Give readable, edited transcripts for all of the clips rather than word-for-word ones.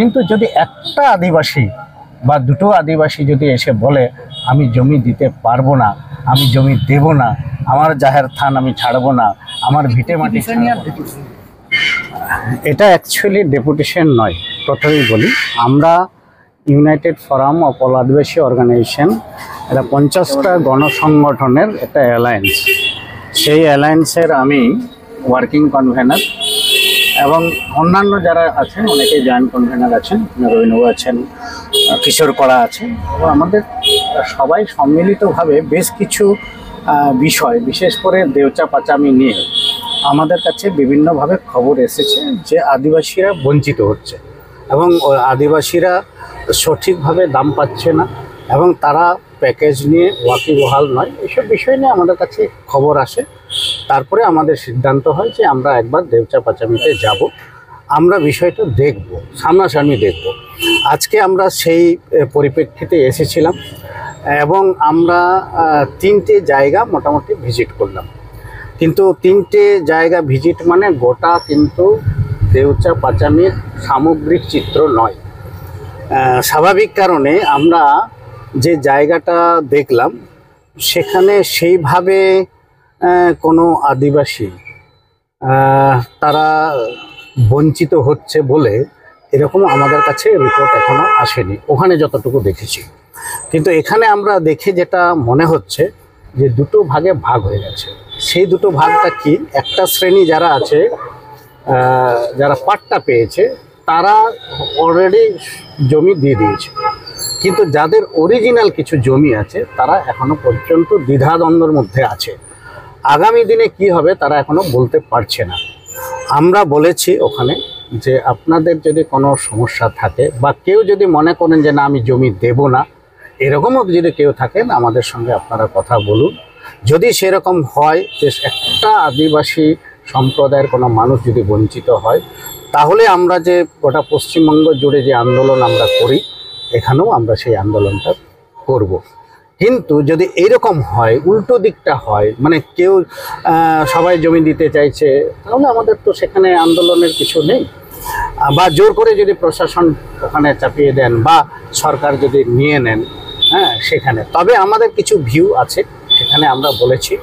কিন্তু যদি একটা আদিবাসী বা দুটো আদিবাসী যদি এসে বলে আমি জমি দিতে পারবো না, আমি জমি দেব না, আমার জাহের থান আমি ছাড়বো না, আমার ভিটে মাটি, এটা অ্যাকচুয়ালি ডেপুটেশন নয়। প্রথমেই বলি, আমরা united forum of all Adivasi organisation, এটা 50টা গণসংগঠনের একটা অ্যালায়েন্স। সেই অ্যালায়েন্সের আমি ওয়ার্কিং কনভেনার এবং অন্যান্য যারা আছেন অনেকেই জয়েন্ট কনভেনার আছেন, রবীন্দ্র আছেন, কিশোর কড়া আছে। এবং আমাদের সবাই সম্মিলিতভাবে বেশ কিছু বিষয়, বিশেষ করে দেউচা পাচামি নিয়ে আমাদের কাছে বিভিন্নভাবে খবর এসেছে যে আদিবাসীরা বঞ্চিত হচ্ছে এবং আদিবাসীরা সঠিকভাবে দাম পাচ্ছে না এবং তারা প্যাকেজ নিয়ে ওয়াকিবহাল নয়। এইসব বিষয় নিয়ে আমাদের কাছে খবর আসে। তারপরে আমাদের সিদ্ধান্ত হয় যে আমরা একবার দেউচা পাচামিতে যাব, আমরা বিষয়টা দেখব, সামনাসামনি দেখব। আজকে আমরা সেই পরিপ্রেক্ষিতে এসেছিলাম এবং আমরা 3টে জায়গা মোটামুটি ভিজিট করলাম। কিন্তু 3টে জায়গা ভিজিট মানে গোটা কিন্তু দেউচা পাচামির সামগ্রিক চিত্র নয়। স্বাভাবিক কারণে আমরা যে জায়গাটা দেখলাম সেখানে সেইভাবে কোনো আদিবাসী তারা বঞ্চিত হচ্ছে বলে এরকম আমাদের কাছে রিপোর্ট এখনো আসেনি, ওখানে যতটুকু দেখেছি। কিন্তু এখানে আমরা দেখে যেটা মনে হচ্ছে যে দুটো ভাগে ভাগ হয়ে গেছে। সেই দুটো ভাগটা কি, একটা শ্রেণী যারা আছে, যারা পাট্টা পেয়েছে তারা অলরেডি জমি দিয়ে দিয়েছে, কিন্তু যাদের অরিজিনাল কিছু জমি আছে তারা এখনো পর্যন্ত দ্বিধাদ্বন্দ্বের মধ্যে আছে। আগামী দিনে কি হবে তারা এখনো বলতে পারছে না। আমরা বলেছি ওখানে যে আপনাদের যদি কোনো সমস্যা থাকে বা কেউ যদি মনে করেন যে না আমি জমি দেব না, এরকমও যদি কেউ থাকেন আমাদের সঙ্গে আপনারা কথা বলুন। যদি সেরকম হয় যে একটা আদিবাসী সম্প্রদায়ের কোনো মানুষ যদি বঞ্চিত হয়, তাহলে আমরা যে গোটা পশ্চিমবঙ্গ জুড়ে যে আন্দোলন আমরা করি এখানেও আমরা সেই আন্দোলনটা করব। কিন্তু যদি এইরকম হয়, উল্টো দিকটা হয়, মানে কেউ সবাই জমি দিতে চাইছে, তাহলে আমাদের তো সেখানে আন্দোলনের কিছু নেই। বা জোর করে যদি প্রশাসন ওখানে চাপিয়ে দেন বা সরকার যদি নিয়ে নেন, হ্যাঁ, সেখানে তবে আমাদের কিছু ভিউ আছে, সেখানে আমরা বলেছি।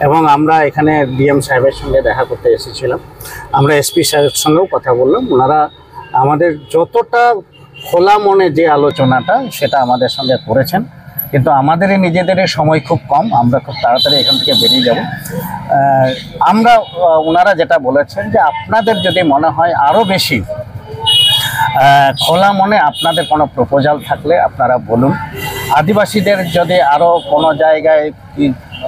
এবং আমরা এখানে ডিএম সাহেবের সঙ্গে দেখা করতে এসেছিলাম, আমরা এসপি সাহেবের সঙ্গেও কথা বললাম। ওনারা আমাদের যতটা খোলা মনে যে আলোচনাটা সেটা আমাদের সঙ্গে করেছেন। কিন্তু আমাদের নিজেদের সময় খুব কম, আমরা খুব তাড়াতাড়ি এখান থেকে বেরিয়ে যাব। আমরা ওনারা যেটা বলেছেন যে আপনাদের যদি মনে হয় আরও বেশি খোলা মনে আপনাদের কোনো প্রপোজাল থাকলে আপনারা বলুন। আদিবাসীদের যদি আরও কোনো জায়গায়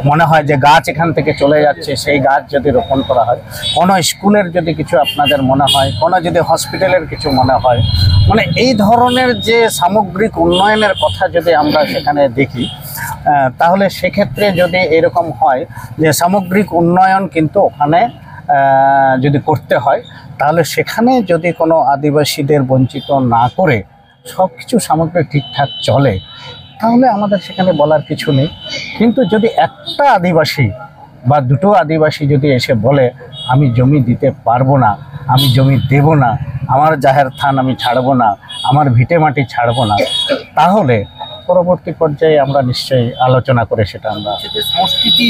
মনে হয় যে গাছ এখান থেকে চলে যাচ্ছে, সেই গাছ যদি রোপণ করা হয়, কোনো স্কুলের যদি কিছু আপনাদের মনে হয়, কোনো যদি হসপিটালের কিছু মনে হয়, মানে এই ধরনের যে সামগ্রিক উন্নয়নের কথা যদি আমরা সেখানে দেখি, তাহলে সেক্ষেত্রে যদি এরকম হয় যে সামগ্রিক উন্নয়ন কিন্তু ওখানে যদি করতে হয়, তাহলে সেখানে যদি কোনো আদিবাসীদের বঞ্চিত না করে সব কিছু সামগ্রিক ঠিকঠাক চলে, তাহলে আমাদের সেখানে বলার কিছু নেই। কিন্তু যদি একটা আদিবাসী বা দুটো আদিবাসী যদি এসে বলে আমি জমি দিতে পারবো না, আমি জমি দেব না, আমার জাহের থান আমি ছাড়বো না, আমার ভিটে মাটি ছাড়বো না, তাহলে পরবর্তী পর্যায়ে আমরা নিশ্চয়ই আলোচনা করে সেটা আমরা সংস্কৃতি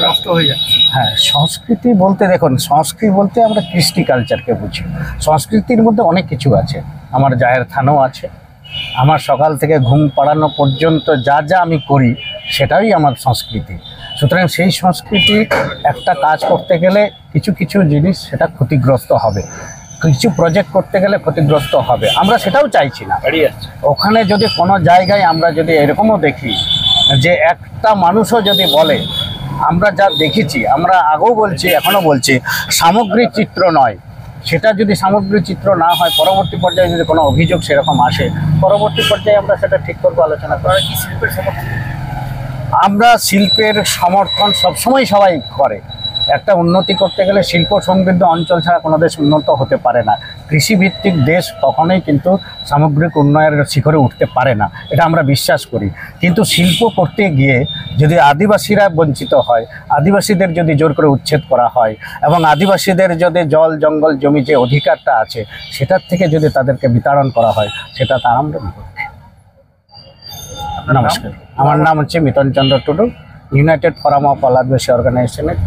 নষ্ট হয়ে যাচ্ছে। হ্যাঁ, সংস্কৃতি বলতে দেখুন, সংস্কৃতি বলতে আমরা কৃষ্টি কালচারকে বুঝি। সংস্কৃতির মধ্যে অনেক কিছু আছে, আমার জাহের থানও আছে, আমার সকাল থেকে ঘুম পাড়ানো পর্যন্ত যা যা আমি করি সেটাই আমার সংস্কৃতি। সুতরাং সেই সংস্কৃতি একটা কাজ করতে গেলে কিছু কিছু জিনিস সেটা ক্ষতিগ্রস্ত হবে, কিছু প্রজেক্ট করতে গেলে ক্ষতিগ্রস্ত হবে, আমরা সেটাও চাইছি না। ওখানে যদি কোনো জায়গায় আমরা যদি এরকমও দেখি যে একটা মানুষও যদি বলে, আমরা যা দেখেছি, আমরা আগেও বলছি এখনও বলছি, সামগ্রিক চিত্র নয়, সেটা যদি সামগ্রিক চিত্র না হয়, পরবর্তী পর্যায়ে যদি কোনো অভিযোগ সেরকম আসে, পরবর্তী পর্যায়ে আমরা সেটা ঠিক করবো, আলোচনা করা। কি শিল্পের সমর্থন? আমরা শিল্পের সমর্থন সবসময় সবাই করে। একটা উন্নতি করতে গেলে শিল্প সমৃদ্ধ অঞ্চল ছাড়া কোনো দেশ উন্নত হতে পারে না। কৃষিভিত্তিক দেশ কখনোই কিন্তু সামগ্রিক উন্নয়নের শিখরে উঠতে পারে না, এটা আমরা বিশ্বাস করি। কিন্তু শিল্প করতে গিয়ে যদি আদিবাসীরা বঞ্চিত হয়, আদিবাসীদের যদি জোর করে উচ্ছেদ করা হয় এবং আদিবাসীদের যদি জল জঙ্গল জমি যে অধিকারটা আছে সেটার থেকে যদি তাদেরকে বিতাড়ন করা হয়, সেটা তার আমরা বিপক্ষে। নমস্কার, আমার নাম হচ্ছে Mitan Chandra Tudu, united forum of all Adivasi অর্গানাইজেশনের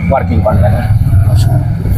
ওয়ার্কিং কনভেনর। নমস্কার।